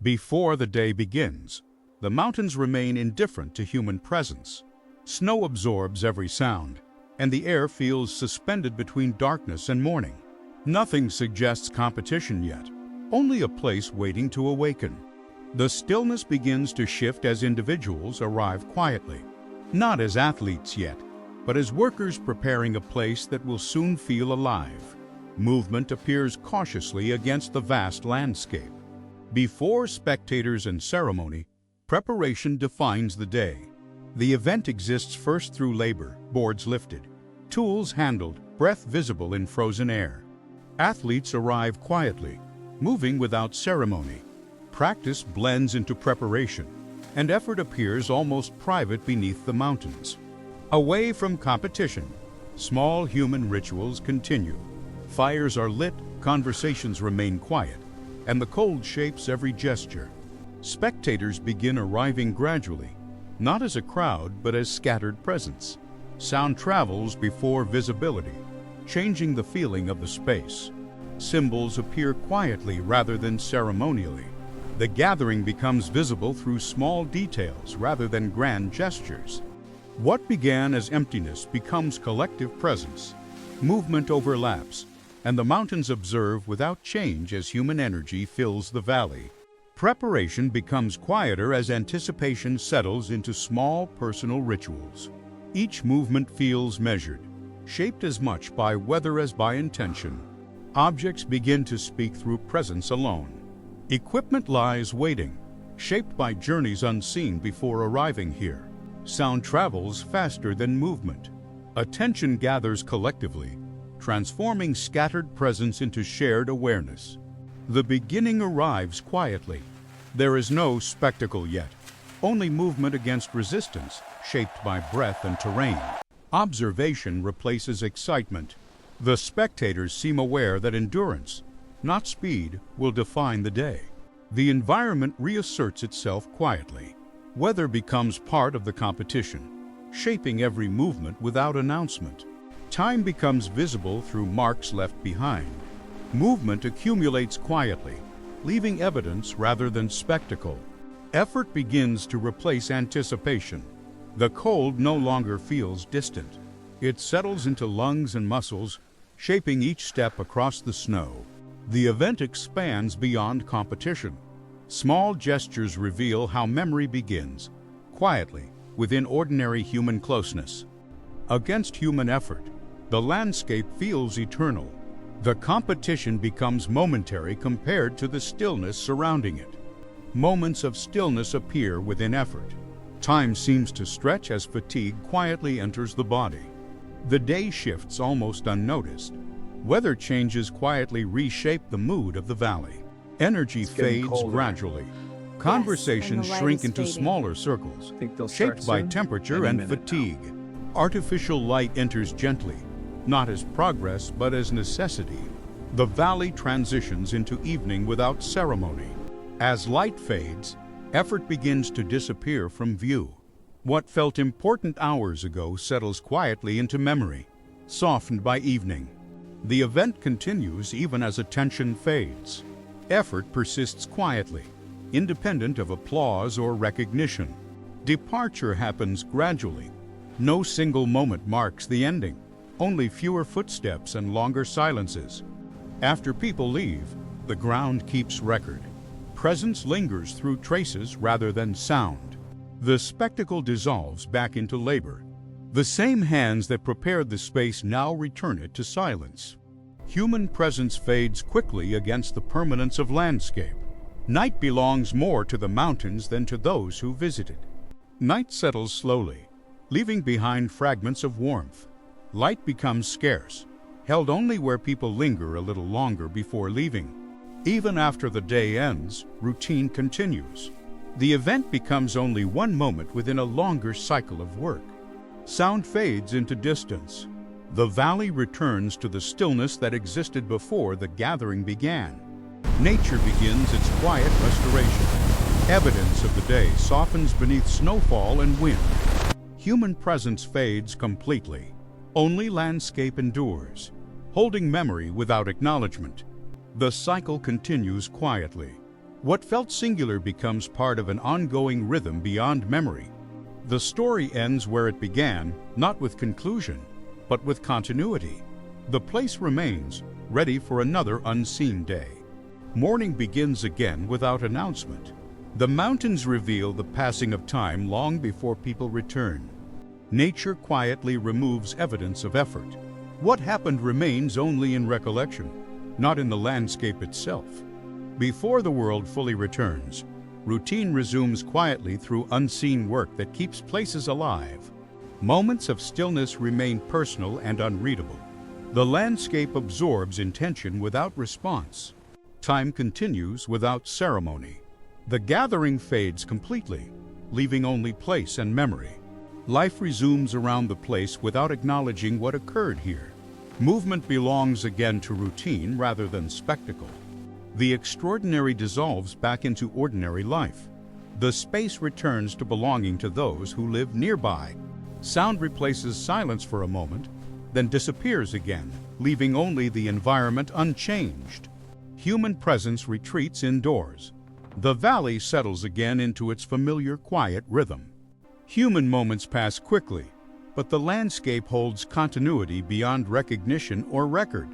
Before the day begins, the mountains remain indifferent to human presence. Snow absorbs every sound, and the air feels suspended between darkness and morning. Nothing suggests competition yet, only a place waiting to awaken. The stillness begins to shift as individuals arrive quietly, not as athletes yet, but as workers preparing a place that will soon feel alive. Movement appears cautiously against the vast landscape. Before spectators and ceremony, preparation defines the day. The event exists first through labor, boards lifted, tools handled, breath visible in frozen air. Athletes arrive quietly, moving without ceremony. Practice blends into preparation, and effort appears almost private beneath the mountains. Away from competition, small human rituals continue. Fires are lit, conversations remain quiet, and the cold shapes every gesture. Spectators begin arriving gradually, not as a crowd but as scattered presence. Sound travels before visibility, changing the feeling of the space. Symbols appear quietly rather than ceremonially. The gathering becomes visible through small details rather than grand gestures. What began as emptiness becomes collective presence. Movement overlaps, and the mountains observe without change as human energy fills the valley. Preparation becomes quieter as anticipation settles into small personal rituals. Each movement feels measured, shaped as much by weather as by intention. Objects begin to speak through presence alone. Equipment lies waiting, shaped by journeys unseen before arriving here. Sound travels faster than movement. Attention gathers collectively, transforming scattered presence into shared awareness. The beginning arrives quietly. There is no spectacle yet, only movement against resistance, shaped by breath and terrain. Observation replaces excitement. The spectators seem aware that endurance, not speed, will define the day. The environment reasserts itself quietly. Weather becomes part of the competition, shaping every movement without announcement. Time becomes visible through marks left behind. Movement accumulates quietly, leaving evidence rather than spectacle. Effort begins to replace anticipation. The cold no longer feels distant. It settles into lungs and muscles, shaping each step across the snow. The event expands beyond competition. Small gestures reveal how memory begins, quietly, within ordinary human closeness. Against human effort, the landscape feels eternal. The competition becomes momentary compared to the stillness surrounding it. Moments of stillness appear within effort. Time seems to stretch as fatigue quietly enters the body. The day shifts almost unnoticed. Weather changes quietly reshape the mood of the valley. Energy fades gradually. Conversations shrink into smaller circles, shaped by temperature and fatigue. Artificial light enters gently, not as progress but as necessity. The valley transitions into evening without ceremony. As light fades, effort begins to disappear from view. What felt important hours ago settles quietly into memory, softened by evening. The event continues even as attention fades. Effort persists quietly, independent of applause or recognition. Departure happens gradually. No single moment marks the ending, only fewer footsteps and longer silences. After people leave, the ground keeps record. Presence lingers through traces rather than sound. The spectacle dissolves back into labor. The same hands that prepared the space now return it to silence. Human presence fades quickly against the permanence of landscape. Night belongs more to the mountains than to those who visit it. Night settles slowly, leaving behind fragments of warmth. Light becomes scarce, held only where people linger a little longer before leaving. Even after the day ends, routine continues. The event becomes only one moment within a longer cycle of work. Sound fades into distance. The valley returns to the stillness that existed before the gathering began. Nature begins its quiet restoration. Evidence of the day softens beneath snowfall and wind. Human presence fades completely. Only landscape endures, holding memory without acknowledgement. The cycle continues quietly. What felt singular becomes part of an ongoing rhythm beyond memory. The story ends where it began, not with conclusion, but with continuity. The place remains, ready for another unseen day. Morning begins again without announcement. The mountains reveal the passing of time long before people return. Nature quietly removes evidence of effort. What happened remains only in recollection, not in the landscape itself. Before the world fully returns, routine resumes quietly through unseen work that keeps places alive. Moments of stillness remain personal and unreadable. The landscape absorbs intention without response. Time continues without ceremony. The gathering fades completely, leaving only place and memory. Life resumes around the place without acknowledging what occurred here. Movement belongs again to routine rather than spectacle. The extraordinary dissolves back into ordinary life. The space returns to belonging to those who live nearby. Sound replaces silence for a moment, then disappears again, leaving only the environment unchanged. Human presence retreats indoors. The valley settles again into its familiar quiet rhythm. Human moments pass quickly, but the landscape holds continuity beyond recognition or record.